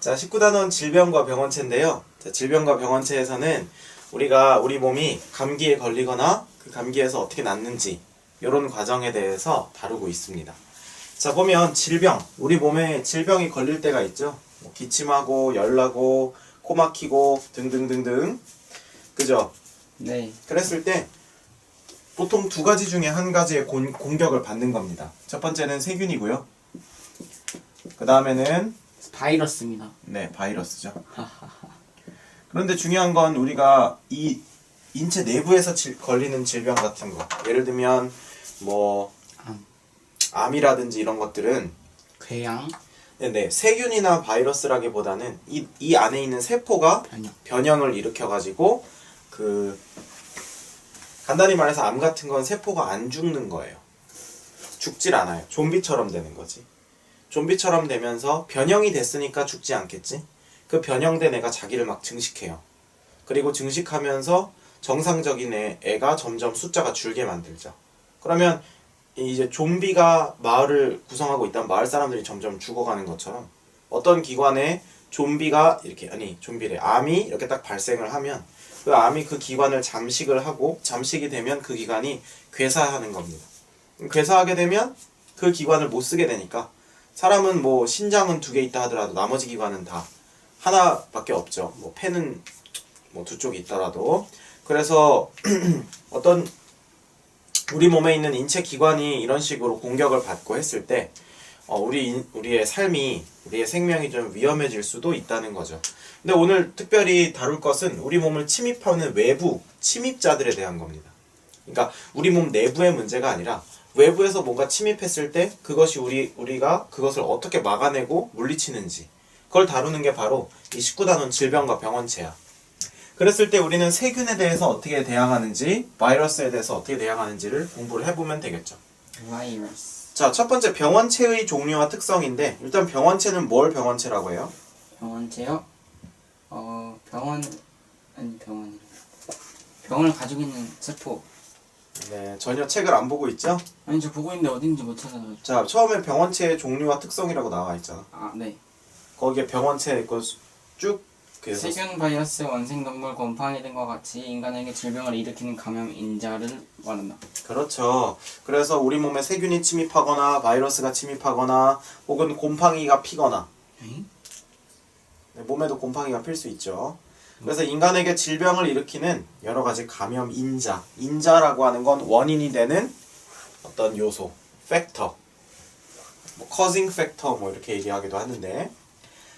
자, 19단원 질병과 병원체인데요. 자, 질병과 병원체에서는 우리가 우리 몸이 감기에 걸리거나 그 감기에서 어떻게 낫는지 이런 과정에 대해서 다루고 있습니다. 자, 보면 질병, 우리 몸에 질병이 걸릴 때가 있죠. 뭐 기침하고 열나고 코 막히고 등등등등, 그죠? 네. 그랬을 때 보통 두 가지 중에 한 가지의 공격을 받는 겁니다. 첫 번째는 세균이고요. 그 다음에는 바이러스입니다. 네, 바이러스죠. 그런데 중요한 건 우리가 이 인체 내부에서 걸리는 질병 같은 거, 예를 들면 뭐 암이라든지 이런 것들은 궤양, 네, 세균이나 바이러스라기보다는 이 안에 있는 세포가 변형을 일으켜가지고 간단히 말해서 암 같은 건 세포가 안 죽는 거예요. 죽질 않아요. 좀비처럼 되는 거지. 좀비처럼 되면서 변형이 됐으니까 죽지 않겠지? 그 변형된 애가 자기를 막 증식해요. 그리고 증식하면서 정상적인 애가 점점 숫자가 줄게 만들죠. 그러면 이제 좀비가 마을을 구성하고 있다면 마을 사람들이 점점 죽어가는 것처럼 어떤 기관에 암이 이렇게 딱 발생을 하면 그 암이 그 기관을 잠식을 하고 잠식이 되면 그 기관이 괴사하는 겁니다. 괴사하게 되면 그 기관을 못 쓰게 되니까 사람은 뭐 신장은 2개 있다 하더라도 나머지 기관은 다 하나밖에 없죠. 뭐 폐는 뭐 2쪽이 있더라도. 그래서 어떤 우리 몸에 있는 인체 기관이 이런 식으로 공격을 받고 했을 때 우리의 삶이, 우리의 생명이 좀 위험해질 수도 있다는 거죠. 근데 오늘 특별히 다룰 것은 우리 몸을 침입하는 외부 침입자들에 대한 겁니다. 그러니까 우리 몸 내부의 문제가 아니라 외부에서 뭔가 침입했을 때 그것이 우리가 그것을 어떻게 막아내고 물리치는지, 그걸 다루는 게 바로 이 19단원 질병과 병원체야. 그랬을 때 우리는 세균에 대해서 어떻게 대항하는지, 바이러스에 대해서 어떻게 대항하는지를 공부를 해보면 되겠죠. 바이러스. 자, 첫 번째 병원체의 종류와 특성인데, 일단 병원체는 뭘 병원체라고 해요? 병원체요? 병을 가지고 있는 세포. 네, 전혀 책을 안 보고 있죠? 아니, 저 보고 있는데 어딘지 못 찾아서. 자, 처음에 병원체의 종류와 특성이라고 나와 있잖아. 아, 네. 거기에 병원체 있고 쭉 그래서 세균, 바이러스, 원생동물, 곰팡이 등과 같이 인간에게 질병을 일으키는 감염인자를 말한다. 그렇죠. 그래서 우리 몸에 세균이 침입하거나 바이러스가 침입하거나 혹은 곰팡이가 피거나 네, 몸에도 곰팡이가 필 수 있죠. 그래서 인간에게 질병을 일으키는 여러 가지 감염 인자라고 하는 건 원인이 되는 어떤 요소, 팩터, 뭐 causing factor 뭐 이렇게 얘기하기도 하는데,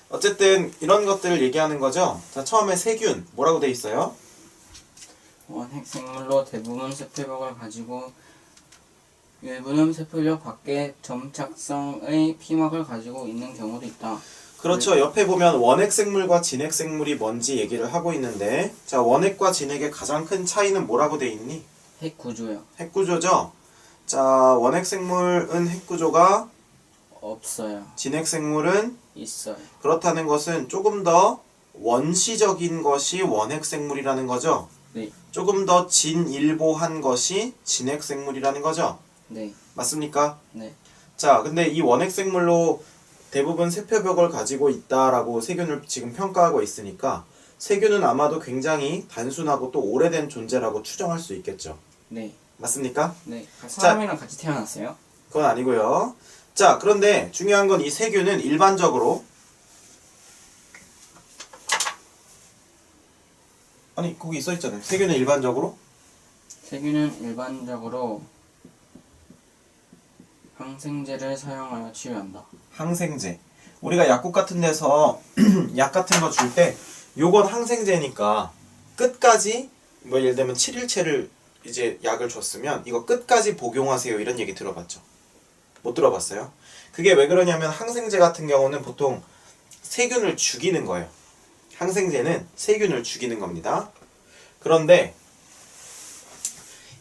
어쨌든 이런 것들을 얘기하는 거죠. 자, 처음에 세균 뭐라고 돼 있어요? 원핵생물로 대부분 세포벽을 가지고 일부는 세포벽 밖에 점착성의 피막을 가지고 있는 경우도 있다. 그렇죠. 옆에 보면 원핵생물과 진핵생물이 뭔지 얘기를 하고 있는데, 자, 원핵과 진핵의 가장 큰 차이는 뭐라고 돼 있니? 핵구조요. 핵구조죠. 자, 원핵생물은 핵구조가 없어요. 진핵생물은 있어요. 그렇다는 것은 조금 더 원시적인 것이 원핵생물이라는 거죠. 네. 조금 더 진일보한 것이 진핵생물이라는 거죠. 네. 맞습니까? 네. 자, 근데 이 원핵생물로 대부분 세포벽을 가지고 있다라고 세균을 지금 평가하고 있으니까 세균은 아마도 굉장히 단순하고 또 오래된 존재라고 추정할 수 있겠죠. 네. 맞습니까? 네. 사람이랑 같이 태어났어요? 그건 아니고요. 자, 그런데 중요한 건 이 세균은 일반적으로 아니, 거기 써 있잖아요. 세균은 일반적으로 항생제를 사용하여 치료한다. 항생제. 우리가 약국 같은 데서 약 같은 거 줄 때 요건 항생제니까 끝까지 뭐 예를 들면 7일체를 이제 약을 줬으면 이거 끝까지 복용하세요 이런 얘기 들어봤죠? 못 들어봤어요? 그게 왜 그러냐면 항생제 같은 경우는 보통 세균을 죽이는 거예요. 항생제는 세균을 죽이는 겁니다. 그런데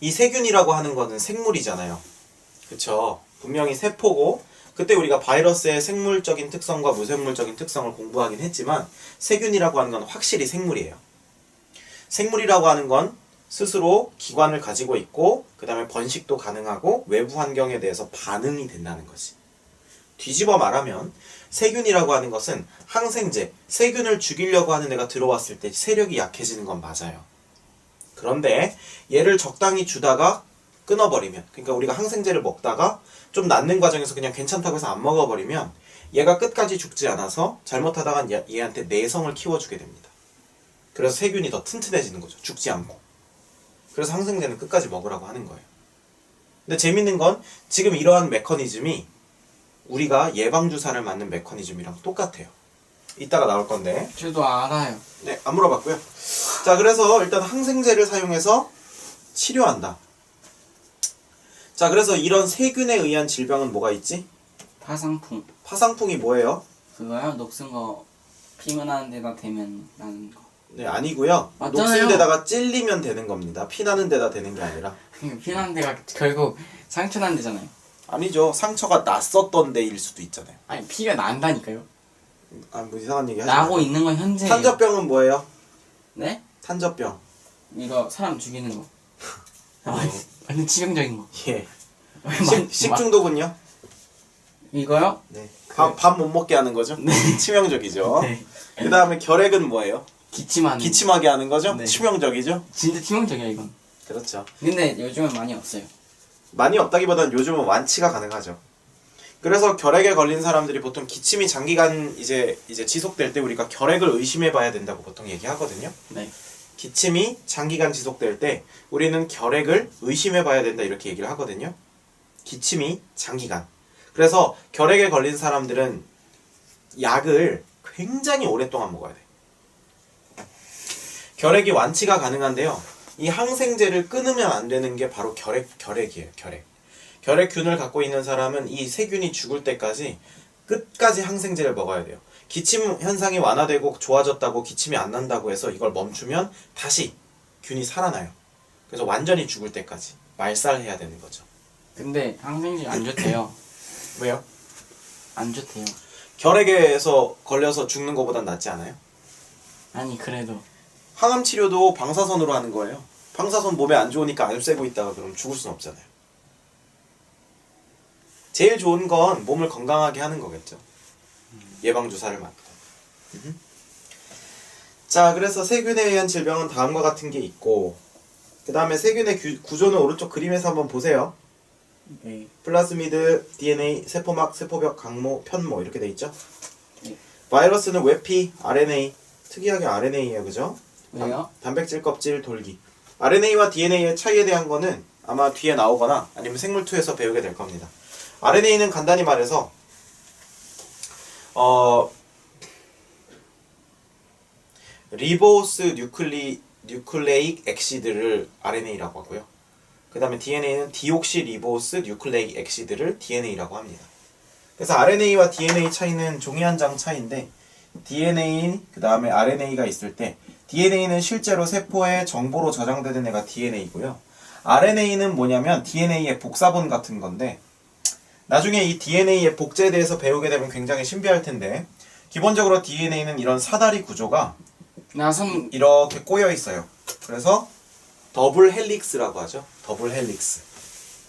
이 세균이라고 하는 거는 생물이잖아요. 그쵸? 분명히 세포고, 그때 우리가 바이러스의 생물적인 특성과 무생물적인 특성을 공부하긴 했지만 세균이라고 하는 건 확실히 생물이에요. 생물이라고 하는 건 스스로 기관을 가지고 있고 그 다음에 번식도 가능하고 외부 환경에 대해서 반응이 된다는 거지. 뒤집어 말하면 세균이라고 하는 것은 항생제, 세균을 죽이려고 하는 애가 들어왔을 때 세력이 약해지는 건 맞아요. 그런데 얘를 적당히 주다가 끊어버리면, 그러니까 우리가 항생제를 먹다가 좀 낫는 과정에서 그냥 괜찮다고 해서 안 먹어버리면 얘가 끝까지 죽지 않아서 잘못하다가 얘한테 내성을 키워주게 됩니다. 그래서 세균이 더 튼튼해지는 거죠. 죽지 않고. 그래서 항생제는 끝까지 먹으라고 하는 거예요. 근데 재밌는 건 지금 이러한 메커니즘이 우리가 예방주사를 맞는 메커니즘이랑 똑같아요. 이따가 나올 건데. 저도 알아요. 네, 안 물어봤고요. 자, 그래서 일단 항생제를 사용해서 치료한다. 자, 그래서 이런 세균에 의한 질병은 뭐가 있지? 파상풍. 파상풍이 뭐예요? 그거요? 녹슨 거 피문하는 데다 대면 나는 거. 네, 아니고요. 맞잖아요. 녹슨 데다가 찔리면 되는 겁니다. 피나는 데다 되는 게 아니라. 피나는 데가 결국 상처 난 데잖아요. 아니죠. 상처가 났었던 데일 수도 있잖아요. 아니 피가 난다니까요. 아, 뭐 이상한 얘기 하지 나고 마요. 있는 건 현재. 탄저병은 뭐예요? 네? 탄저병. 이거 사람 죽이는 거. 완전 치명적인 거. 예. 막- 식중독은요? 이거요? 네. 밥 못 먹게 하는 거죠? 치명적이죠. 네. 그 다음에 결핵은 뭐예요? 기침하는. 기침하게 하는 거죠? 네. 치명적이죠? 진짜 치명적이야 이건. 그렇죠. 근데 요즘은 많이 없어요. 많이 없다기보다는 요즘은 완치가 가능하죠. 그래서 결핵에 걸린 사람들이 보통 기침이 장기간 이제 지속될 때 우리가 결핵을 의심해 봐야 된다고 보통 얘기하거든요. 네. 기침이 장기간 지속될 때 우리는 결핵을 의심해 봐야 된다 이렇게 얘기를 하거든요. 기침이 장기간. 그래서 결핵에 걸린 사람들은 약을 굉장히 오랫동안 먹어야 돼. 결핵이 완치가 가능한데요. 이 항생제를 끊으면 안 되는 게 바로 결핵이에요. 결핵균을 갖고 있는 사람은 이 세균이 죽을 때까지 끝까지 항생제를 먹어야 돼요. 기침 현상이 완화되고 좋아졌다고 기침이 안 난다고 해서 이걸 멈추면 다시 균이 살아나요. 그래서 완전히 죽을 때까지 말살해야 되는 거죠. 근데 항생제 안 좋대요. 왜요? 안 좋대요. 결핵에서 걸려서 죽는 것보단 낫지 않아요? 아니 그래도 항암 치료도 방사선으로 하는 거예요. 방사선 몸에 안 좋으니까 안 쐬고 있다가 그럼 죽을 순 없잖아요. 제일 좋은 건 몸을 건강하게 하는 거겠죠. 예방주사를 맞고. 자, 그래서 세균에 의한 질병은 다음과 같은 게 있고, 그 다음에 세균의 구조는 오른쪽 그림에서 한번 보세요. 네. 플라스미드, DNA, 세포막, 세포벽, 강모, 편모 이렇게 돼 있죠. 네. 바이러스는 외피, RNA, 특이하게 RNA예요, 그죠? 왜요? 단백질 껍질, 돌기. RNA와 DNA의 차이에 대한 거는 아마 뒤에 나오거나 아니면 생물2에서 배우게 될 겁니다. RNA는 간단히 말해서 리보스 뉴클레익 엑시드를 RNA라고 하고요. 그 다음에 DNA는 디옥시 리보스 뉴클레익 엑시드를 DNA라고 합니다. 그래서 RNA와 DNA 차이는 종이 한 장 차이인데 DNA 그 다음에 RNA가 있을 때 DNA는 실제로 세포의 정보로 저장되는 애가 DNA고요. RNA는 뭐냐면 DNA의 복사본 같은 건데 나중에 이 DNA의 복제에 대해서 배우게 되면 굉장히 신비할 텐데 기본적으로 DNA는 이런 사다리 구조가 나선 이렇게 꼬여 있어요. 그래서 더블 헬릭스라고 하죠. 더블 헬릭스.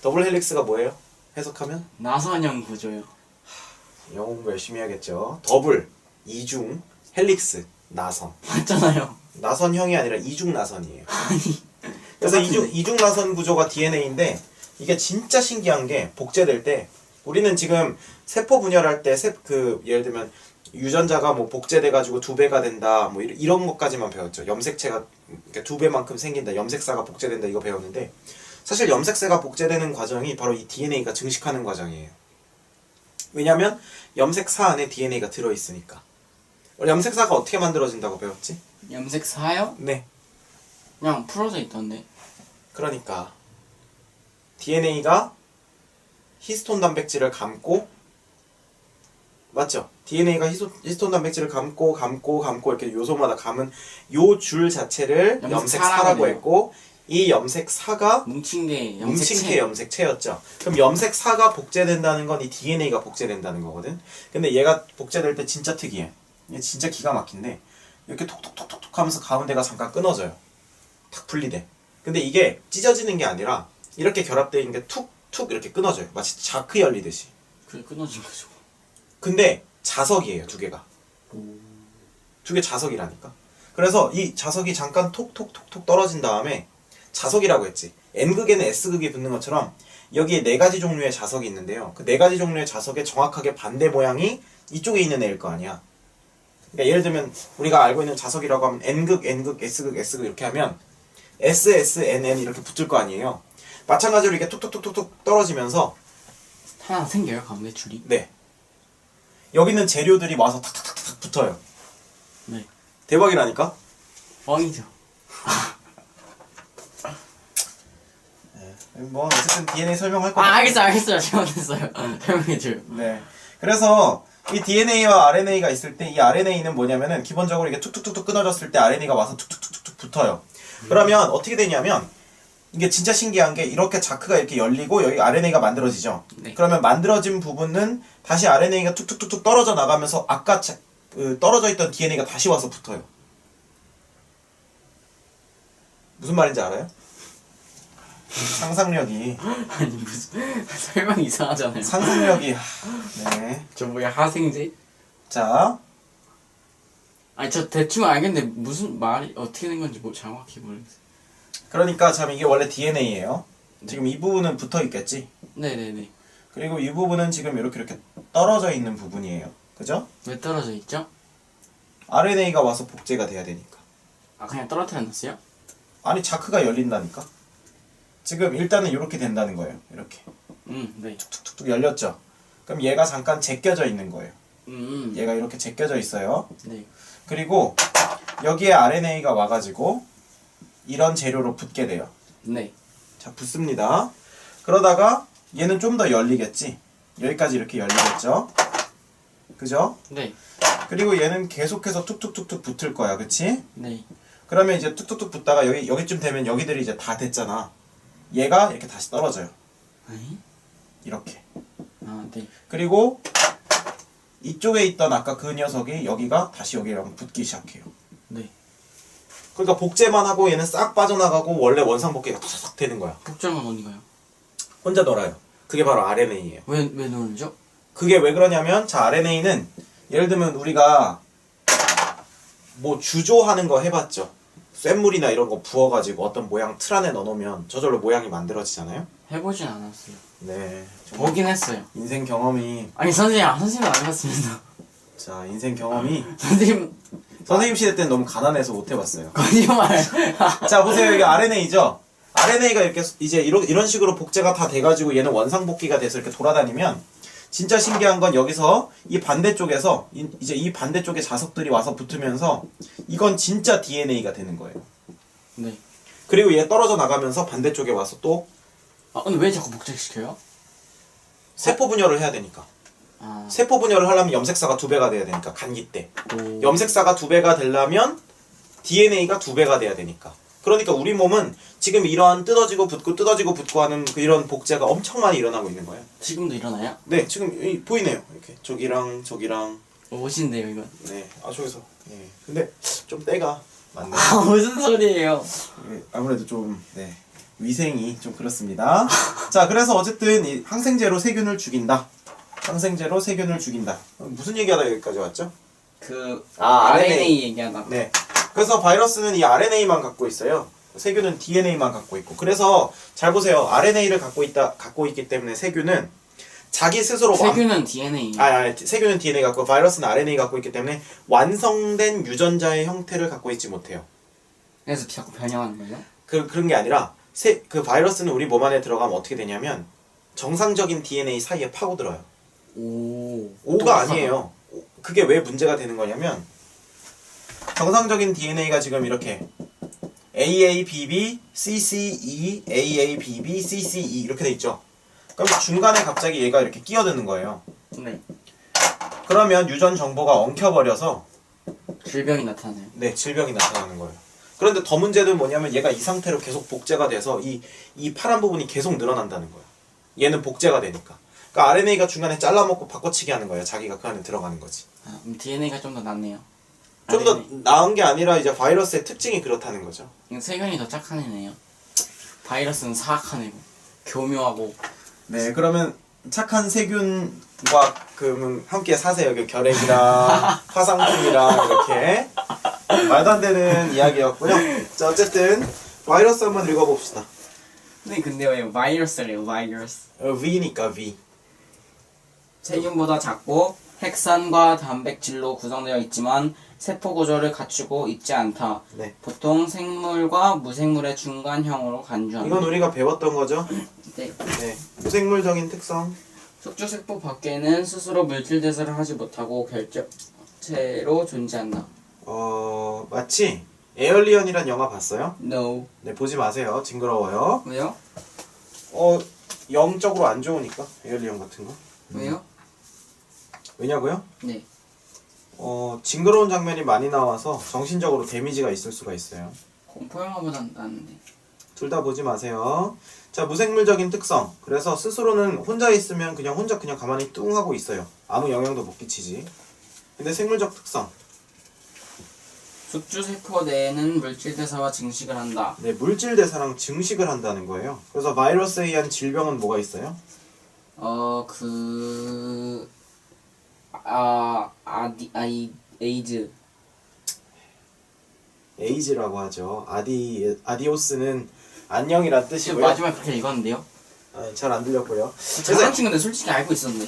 더블 헬릭스가 뭐예요? 해석하면? 나선형 구조요. 영어 공부 열심히 해야겠죠. 더블, 이중, 헬릭스, 나선. 맞잖아요. 나선형이 아니라 이중 나선이에요. 그래서 똑같은데. 이중 나선 구조가 DNA인데 이게 진짜 신기한 게 복제될 때 우리는 지금 세포 분열할 때 예를 들면 유전자가 뭐 복제돼 가지고 2배가 된다 뭐 이런 것까지만 배웠죠. 염색체가 그러니까 2배만큼 생긴다. 염색사가 복제된다 이거 배웠는데 사실 염색체가 복제되는 과정이 바로 이 DNA가 증식하는 과정이에요. 왜냐면 염색사 안에 DNA가 들어 있으니까. 염색사가 어떻게 만들어진다고 배웠지? 염색사요? 네. 그냥 풀어져 있던데. 그러니까 DNA가 히스톤 단백질을 감고 맞죠? DNA가 히스톤 단백질을 감고 이렇게 요소마다 감은 요 줄 자체를 염색사라고 했고 이 염색사가 뭉친 게 뭉친 게 염색체였죠. 그럼 염색사가 복제된다는 건 이 DNA가 복제된다는 거거든. 근데 얘가 복제될 때 진짜 특이해. 얘 진짜 기가 막힌데 이렇게 톡톡톡톡 하면서 가운데가 잠깐 끊어져요. 탁 분리돼. 근데 이게 찢어지는 게 아니라 이렇게 결합되어 있는 게 툭툭 이렇게 끊어져요. 마치 자크 열리듯이. 그게 끊어진 거죠. 근데 자석이에요, 두 개가. 두 개 자석이라니까. 그래서 이 자석이 잠깐 톡톡톡톡 떨어진 다음에 자석이라고 했지. N극에는 S극이 붙는 것처럼 여기에 네 가지 종류의 자석이 있는데요. 그 네 가지 종류의 자석의 정확하게 반대 모양이 이쪽에 있는 애일 거 아니야. 그러니까 예를 들면 우리가 알고 있는 자석이라고 하면 N극, N극, S극, S극 이렇게 하면 S, S, N, N 이렇게 붙을 거 아니에요. 마찬가지로 이렇게 톡톡톡톡 떨어지면서 하나 생겨요, 가운데 줄이? 네. 여기 있는 재료들이 와서 탁탁탁탁 붙어요. 네. 대박이라니까? 뻥이죠. 뭐 어쨌든 DNA 설명할 아, 거예요. 알겠어요. 잘못했어요. 설명해줘요. 네. 그래서 이 DNA와 RNA가 있을 때 이 RNA는 뭐냐면은 기본적으로 이게 툭툭툭툭 끊어졌을 때 RNA가 와서 툭툭툭툭 붙어요. 그러면 어떻게 되냐면 이게 진짜 신기한 게 이렇게 자크가 이렇게 열리고 여기 RNA가 만들어지죠. 네. 그러면 만들어진 부분은 다시 RNA가 툭툭툭툭 떨어져 나가면서 아까 떨어져 있던 DNA가 다시 와서 붙어요. 무슨 말인지 알아요? 상상력이 아니, 무슨, 설명이 이상하잖아요. 상상력이 네. 저 뭐야, 하생제? 자, 아니, 저 대충 알겠는데, 무슨 말이 어떻게 된 건지 정확히 모르겠어요. 그러니까 참 이게 원래 DNA예요. 지금 이 부분은 붙어 있겠지. 네네네. 그리고 이 부분은 지금 이렇게 떨어져 있는 부분이에요. 그죠? 왜 떨어져 있죠? RNA가 와서 복제가 돼야 되니까. 아, 그냥 떨어뜨려 놨어요? 아니 자크가 열린다니까. 지금 일단은 이렇게 된다는 거예요. 이렇게 네. 툭툭툭 열렸죠. 그럼 얘가 잠깐 제껴져 있는 거예요. 얘가 이렇게 제껴져 있어요. 네. 그리고 여기에 RNA가 와가지고 이런 재료로 붙게 돼요. 네. 자, 붙습니다. 그러다가 얘는 좀 더 열리겠지. 여기까지 이렇게 열리겠죠. 그죠? 네. 그리고 얘는 계속해서 툭툭툭툭 붙을 거야. 그치? 네. 그러면 이제 툭툭툭 붙다가 여기쯤 되면 여기들이 이제 다 됐잖아. 얘가 이렇게 다시 떨어져요. 아니? 이렇게. 아, 네. 그리고 이쪽에 있던 아까 그 녀석이 여기가 다시 여기랑 붙기 시작해요. 네. 그러니까 복제만 하고 얘는 싹 빠져나가고 원래 원상복귀가 탁탁 되는 거야. 복장은 어디 가요? 혼자 놀아요. 그게 바로 RNA예요. 왜 놀죠? 그게 왜 그러냐면 자 RNA는 예를 들면 우리가 뭐 주조하는 거 해봤죠. 쇳물이나 이런 거 부어가지고 어떤 모양 틀 안에 넣어놓으면 저절로 모양이 만들어지잖아요. 해보진 않았어요. 네. 보긴 했어요. 인생 경험이 아니, 선생님 안 해봤습니다. 자 인생 경험이 선생님, 시대 때는 너무 가난해서 못 해봤어요. 거짓말. 자 보세요 이게 RNA죠. RNA가 이렇게 이제 이런 식으로 복제가 다 돼가지고 얘는 원상복귀가 돼서 이렇게 돌아다니면 진짜 신기한 건 여기서 이 반대쪽에서 이제 이 반대쪽에 자석들이 와서 붙으면서 이건 진짜 DNA가 되는 거예요. 네. 그리고 얘 떨어져 나가면서 반대쪽에 와서 또 아, 근데 왜 자꾸 복제시켜요? 세포 분열을 해야 되니까. 아, 세포 분열을 하려면 염색사가 2배가 돼야 되니까 간기 때. 오. 염색사가 2배가 되려면 DNA가 2배가 돼야 되니까. 그러니까 우리 몸은 지금 이런 뜯어지고 붙고 하는 이런 복제가 엄청 많이 일어나고 있는 거예요. 지금도 일어나요? 네, 지금 보이네요. 이렇게 저기랑 옷인데요, 이건. 네, 저기서. 예. 근데 좀 때가 맞네. 아, 무슨 소리예요? 예, 아무래도 좀 위생이 좀 그렇습니다. 자, 그래서 어쨌든 이 항생제로 세균을 죽인다. 항생제로 세균을 죽인다. 무슨 얘기하다 여기까지 왔죠? RNA 얘기하다가. 네. 그래서 바이러스는 이 RNA만 갖고 있어요. 세균은 DNA만 갖고 있고. 그래서 잘 보세요. RNA를 갖고 있기 때문에 세균은 자기 스스로 세균은 DNA. 세균은 DNA 갖고 바이러스는 RNA 갖고 있기 때문에 완성된 유전자의 형태를 갖고 있지 못해요. 그래서 자꾸 변형하는 거예요? 그런 게 아니라 그 바이러스는 우리 몸 안에 들어가면 어떻게 되냐면 정상적인 DNA 사이에 파고들어요. 오가 아니에요. 그게 왜 문제가 되는 거냐면 정상적인 DNA가 지금 이렇게 AABB, CCE, AABB, CCE 이렇게 돼 있죠. 그럼 중간에 갑자기 얘가 이렇게 끼어드는 거예요. 네. 그러면 유전 정보가 엉켜버려서 질병이 나타나요. 네, 질병이 나타나는 거예요. 그런데 더 문제는 뭐냐면 얘가 이 상태로 계속 복제가 돼서 이 파란 부분이 계속 늘어난다는 거예요. 얘는 복제가 되니까. 그러니까 RNA가 중간에 잘라먹고 바꿔치기 하는 거예요. 자기가 그 안에 들어가는 거지. 아, DNA가 좀 더 낫네요. 좀 더 나은 게 아니라 이제 바이러스의 특징이 그렇다는 거죠. 이건 세균이 더 착한 애네요. 바이러스는 사악한 애고 교묘하고. 네, 그러면 착한 세균과 함께 사세요. 그 결핵이랑 화상풍이랑 이렇게 말도 안 되는 이야기였고요. 자, 어쨌든 바이러스 한번 읽어봅시다. 네, 근데 왜 바이러스래요? 바이러스. V니까 V. 세균보다 작고 핵산과 단백질로 구성되어 있지만 세포 구조를 갖추고 있지 않다. 네. 보통 생물과 무생물의 중간형으로 간주한다. 이건 우리가 배웠던 거죠? 네. 네. 무생물적인 특성. 숙주세포 밖에는 스스로 물질 대사를 하지 못하고 결정체로 존재한다. 마치 에얼리언이란 영화 봤어요? No. 네, 보지 마세요. 징그러워요. 왜요? 영적으로 안 좋으니까 에얼리언 같은 거. 왜요? 왜냐고요? 네. 징그러운 장면이 많이 나와서 정신적으로 데미지가 있을 수가 있어요. 공포 영화보단 낫는데. 둘 다 보지 마세요. 자, 무생물적인 특성. 그래서 스스로는 혼자 있으면 그냥 가만히 뚱 하고 있어요. 아무 영향도 못 끼치지. 근데 생물적 특성. 숙주세포 내에는 물질 대사와 증식을 한다. 네, 물질 대사랑 증식을 한다는 거예요. 그래서 바이러스에 의한 질병은 뭐가 있어요? 에이즈. 에이즈라고 하죠. 아디오스는 안녕이란 뜻이고요. 마지막에 그렇게 읽었는데요? 잘 안 들렸고요. 장난친 건데 솔직히 알고 있었네.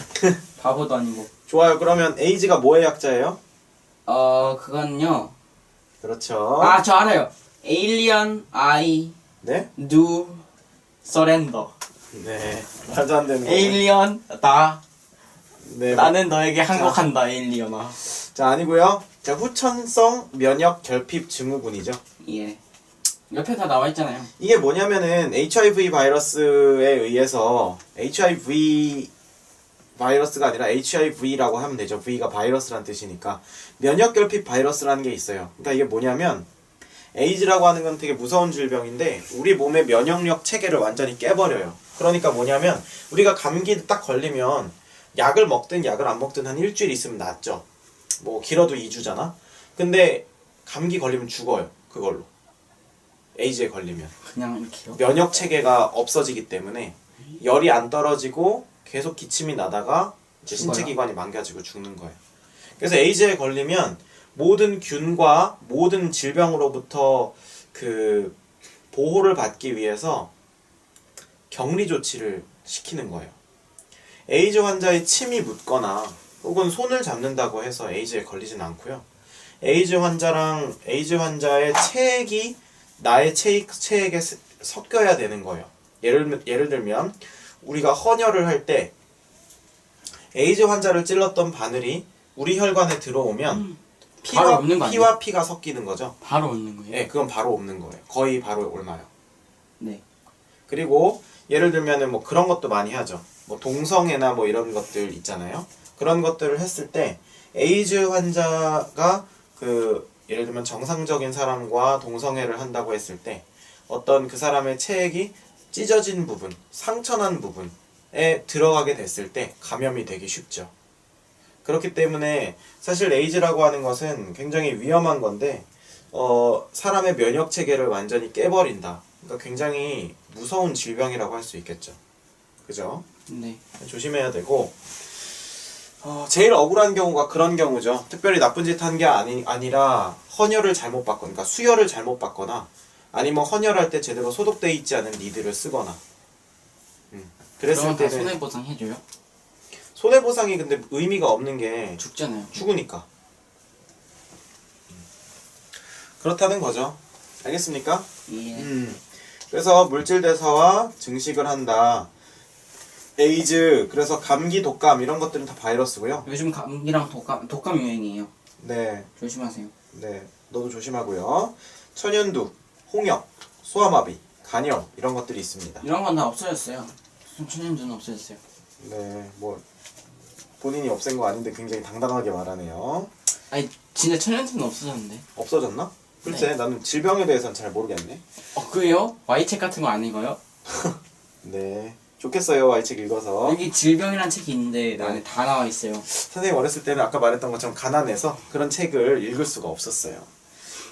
바보도 아니고. 좋아요. 그러면 에이즈가 뭐의 약자예요? 그건요. 그렇죠. 저 알아요. Alien I 네? do surrender. 네. 말도 안 되는 거. Alien 나. 네. 나는 너에게 항복한다, 에일리언아. 자, 아니고요. 자, 후천성 면역 결핍 증후군이죠. 예. 옆에 다 나와 있잖아요. 이게 뭐냐면은 HIV 바이러스에 의해서 HIV 바이러스가 아니라 HIV라고 하면 되죠. V가 바이러스란 뜻이니까 면역 결핍 바이러스라는 게 있어요. 그러니까 이게 뭐냐면 에이즈라고 하는 건 되게 무서운 질병인데 우리 몸의 면역력 체계를 완전히 깨버려요. 그러니까 뭐냐면 우리가 감기 딱 걸리면 약을 먹든 약을 안 먹든 한 일주일 있으면 낫죠. 뭐 길어도 2주잖아. 근데 감기 걸리면 죽어요. 그걸로. 에이즈에 걸리면. 그냥 이렇게요? 면역 체계가 없어지기 때문에 열이 안 떨어지고 계속 기침이 나다가 이제 신체 죽어요? 기관이 망가지고 죽는 거예요. 그래서 에이즈에 걸리면 모든 균과 모든 질병으로부터 그 보호를 받기 위해서 격리 조치를 시키는 거예요. 에이즈 환자의 침이 묻거나 혹은 손을 잡는다고 해서 에이즈에 걸리진 않고요. 에이즈 환자의 체액이 나의 체액에 섞여야 되는 거예요. 예를 들면 우리가 헌혈을 할 때 에이즈 환자를 찔렀던 바늘이 우리 혈관에 들어오면 바로 없는 거 아니에요? 피와 피가 섞이는 거죠. 바로 없는 거예요? 네, 그건 바로 없는 거예요. 거의 바로 옮아요. 네. 그리고 예를 들면은 뭐 그런 것도 많이 하죠. 뭐 동성애나 뭐 이런 것들 있잖아요. 그런 것들을 했을 때 에이즈 환자가 예를 들면 정상적인 사람과 동성애를 한다고 했을 때 어떤 그 사람의 체액이 찢어진 부분, 상처난 부분에 들어가게 됐을 때 감염이 되기 쉽죠. 그렇기 때문에 사실 에이즈라고 하는 것은 굉장히 위험한 건데 사람의 면역 체계를 완전히 깨버린다. 그러니까 굉장히 무서운 질병이라고 할 수 있겠죠. 그죠? 네. 조심해야 되고 제일 억울한 경우가 그런 경우죠. 특별히 나쁜 짓 한 게 아니라 헌혈을 잘못 받거나 그러니까 수혈을 잘못 받거나 아니면 헌혈할 때 제대로 소독되어 있지 않은 니드를 쓰거나 그랬을 그러면 다 때는 손해보상 해줘요? 손해보상이 근데 의미가 없는 게 죽잖아요. 죽으니까 그렇다는 거죠. 알겠습니까? 예. 그래서 물질 대사와 증식을 한다. 에이즈, 그래서 감기, 독감 이런 것들은 다 바이러스고요. 요즘 감기랑 독감 유행이에요. 네, 조심하세요. 네, 너도 조심하고요. 천연두, 홍역, 소아마비, 간염 이런 것들이 있습니다. 이런 건 다 없어졌어요. 천연두는 없어졌어요. 네, 뭐 본인이 없앤 거 아닌데 굉장히 당당하게 말하네요. 아니 진짜 천연두는 없어졌는데. 없어졌나? 글쎄, 네. 나는 질병에 대해서는 잘 모르겠네. 그래요? Y책 같은 거 안 읽어요? 네, 좋겠어요. Y책 읽어서. 여기 질병이란 책이 있는데 안에 다 나와 있어요. 선생님 어렸을 때는 아까 말했던 것처럼 가난해서 그런 책을 읽을 수가 없었어요.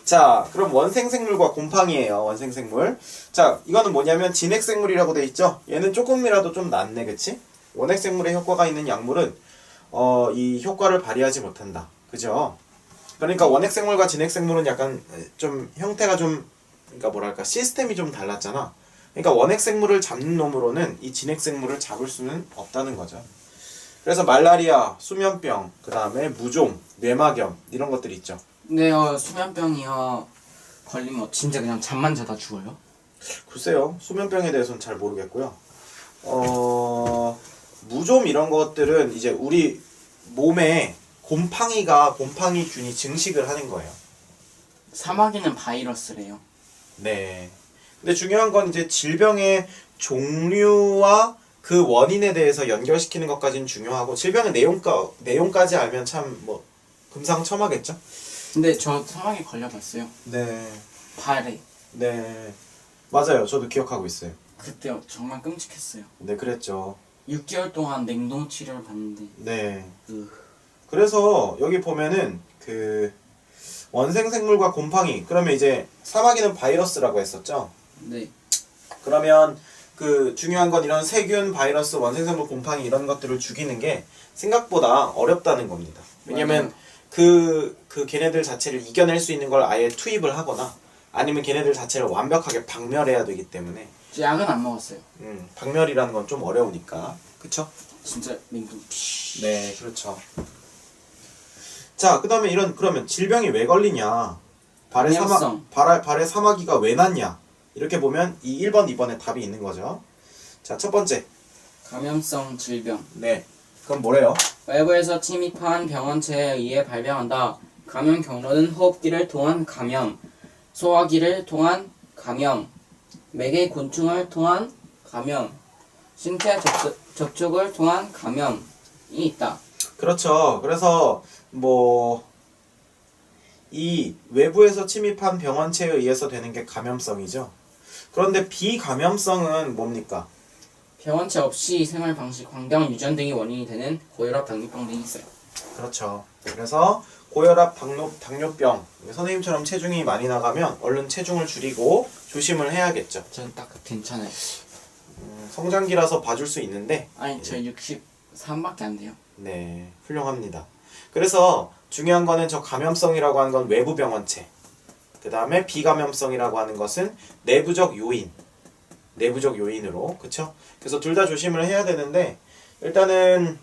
자, 그럼 원생생물과 곰팡이에요. 원생생물. 자, 이거는 뭐냐면 진핵생물이라고 돼 있죠? 얘는 조금이라도 좀 낫네, 그치? 원핵 생물에 효과가 있는 약물은 이 효과를 발휘하지 못한다. 그죠? 그러니까 원핵 생물과 진핵 생물은 약간 좀 형태가 좀 그러니까 뭐랄까 시스템이 좀 달랐잖아. 그러니까 원핵 생물을 잡는 놈으로는 이 진핵 생물을 잡을 수는 없다는 거죠. 그래서 말라리아, 수면병, 그 다음에 무좀, 뇌막염 이런 것들이 있죠. 근데요, 수면병이요 걸리면 진짜 그냥 잠만 자다 죽어요? 글쎄요, 수면병에 대해서는 잘 모르겠고요. 무좀 이런 것들은 이제 우리 몸에 곰팡이균이 증식을 하는 거예요. 사마귀는 바이러스래요. 네. 근데 중요한 건 이제 질병의 종류와 그 원인에 대해서 연결시키는 것까지는 중요하고 질병의 내용까지 알면 참 뭐 금상첨화겠죠? 근데 저 사마귀 걸려봤어요. 네. 발에. 네. 맞아요. 저도 기억하고 있어요. 그때 정말 끔찍했어요. 네, 그랬죠. 6개월 동안 냉동 치료를 받는데. 네. 그래서 여기 보면은 그 원생생물과 곰팡이 그러면 이제 사마귀는 바이러스라고 했었죠. 네. 그러면 그 중요한 건 이런 세균, 바이러스, 원생생물, 곰팡이 이런 것들을 죽이는 게 생각보다 어렵다는 겁니다. 왜냐면 그 걔네들 자체를 이겨낼 수 있는 걸 아예 투입을 하거나 아니면 걔네들 자체를 완벽하게 박멸해야 되기 때문에 저 약은 안 먹었어요. 박멸이라는 건 좀 어려우니까. 그쵸? 진짜 냉동. 네, 그렇죠. 자, 그 다음에 그러면 질병이 왜 걸리냐? 감염성. 발에 사마귀가 왜 났냐? 이렇게 보면 이 1번, 2번에 답이 있는 거죠. 자, 첫 번째. 감염성 질병. 네. 그럼 뭐래요? 외부에서 침입한 병원체에 의해 발병한다. 감염 경로는 호흡기를 통한 감염, 소화기를 통한 감염, 매개 곤충을 통한 감염, 신체 접촉을 통한 감염이 있다. 그렇죠. 그래서 이 외부에서 침입한 병원체에 의해서 되는 게 감염성이죠. 그런데 비감염성은 뭡니까? 병원체 없이 생활 방식, 환경, 유전 등이 원인이 되는 고혈압, 당뇨병 등이 있어요. 그렇죠. 그래서 고혈압, 당뇨병, 선생님처럼 체중이 많이 나가면 얼른 체중을 줄이고 조심을 해야겠죠. 저는 딱 괜찮아요. 성장기라서 봐줄 수 있는데 아니, 저 63밖에 안 돼요. 네, 훌륭합니다. 그래서 중요한 거는 저 감염성이라고 하는 건 외부 병원체, 그 다음에 비감염성이라고 하는 것은 내부적 요인으로, 그쵸? 그래서 둘 다 조심을 해야 되는데 일단은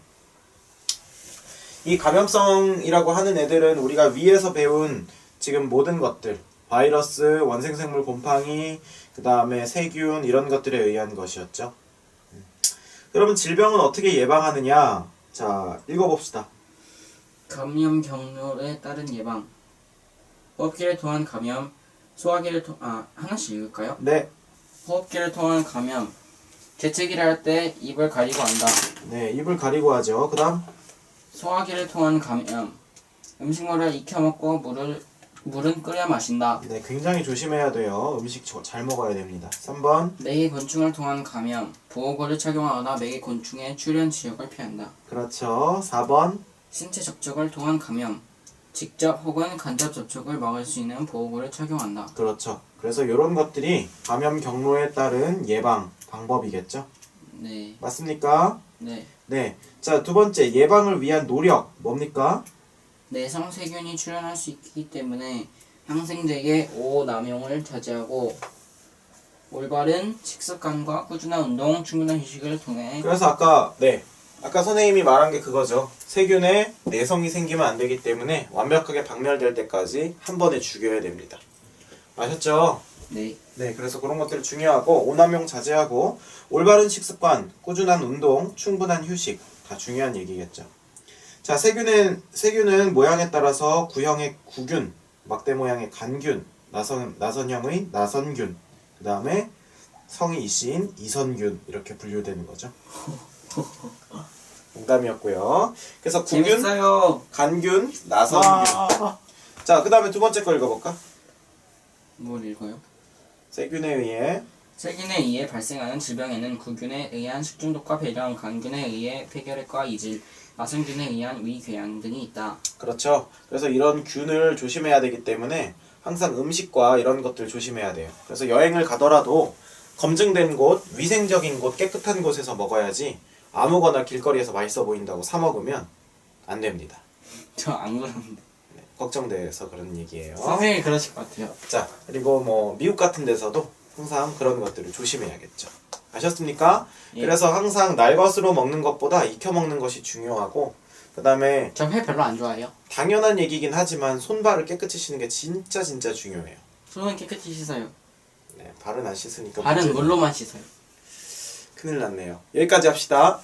이 감염성이라고 하는 애들은 우리가 위에서 배운 지금 모든 것들 바이러스, 원생생물, 곰팡이, 그 다음에 세균 이런 것들에 의한 것이었죠. 그러면 질병은 어떻게 예방하느냐? 자, 읽어봅시다. 감염 경로에 따른 예방. 호흡기를 통한 감염, 소화기를 하나씩 읽을까요? 네. 호흡기를 통한 감염. 재채기를 할 때 입을 가리고 한다. 네, 입을 가리고 하죠. 그 다음. 소화기를 통한 감염. 음식물을 익혀 먹고 물은 끓여 마신다. 네, 굉장히 조심해야 돼요. 음식 잘 먹어야 됩니다. 3번. 매개 곤충을 통한 감염. 보호구를 착용하거나 매개 곤충의 출현 지역을 피한다. 그렇죠. 4번. 신체 접촉을 통한 감염. 직접 혹은 간접 접촉을 막을 수 있는 보호구를 착용한다. 그렇죠. 그래서 이런 것들이 감염 경로에 따른 예방 방법이겠죠. 네. 맞습니까? 네. 네. 자, 두 번째 예방을 위한 노력 뭡니까? 내성 세균이 출현할 수 있기 때문에 항생제의 오남용을 자제하고 올바른 식습관과 꾸준한 운동, 충분한 휴식을 통해 그래서 아까 선생님이 말한 게 그거죠. 세균에 내성이 생기면 안 되기 때문에 완벽하게 박멸될 때까지 한 번에 죽여야 됩니다. 아셨죠? 네. 네, 그래서 그런 것들이 중요하고 오남용 자제하고 올바른 식습관, 꾸준한 운동, 충분한 휴식 다 중요한 얘기겠죠. 자, 세균은 모양에 따라서 구형의 구균, 막대 모양의 간균, 나선형의 나선균, 그 다음에 성이 이씨인 이선균 이렇게 분류되는 거죠. 농담이었고요. 그래서 구균, 재밌어요. 간균, 나선균. 자, 그 다음에 두 번째 거 읽어볼까? 뭘 읽어요? 세균에 의해 세균에 의해 발생하는 질병에는 구균에 의한 식중독과 폐렴, 간균에 의해 폐결핵과 이질, 나선균에 의한 위궤양 등이 있다. 그렇죠. 그래서 이런 균을 조심해야 되기 때문에 항상 음식과 이런 것들 조심해야 돼요. 그래서 여행을 가더라도 검증된 곳, 위생적인 곳, 깨끗한 곳에서 먹어야지 아무거나 길거리에서 맛있어 보인다고 사 먹으면 안 됩니다. 저 안 그러는데. 네, 걱정돼서 그런 얘기예요. 선생님이 그러실 것 같아요. 자, 그리고 뭐 미국 같은 데서도 항상 그런 것들을 조심해야겠죠. 아셨습니까? 예. 그래서 항상 날것으로 먹는 것보다 익혀 먹는 것이 중요하고, 그 다음에 저 회 별로 안 좋아해요. 당연한 얘기긴 하지만 손발을 깨끗이 씻는 게 진짜 중요해요. 손은 깨끗이 씻어요. 네, 발은 안 씻으니까 발은 문제는 물로만 씻어요. 큰일 났네요. 여기까지 합시다.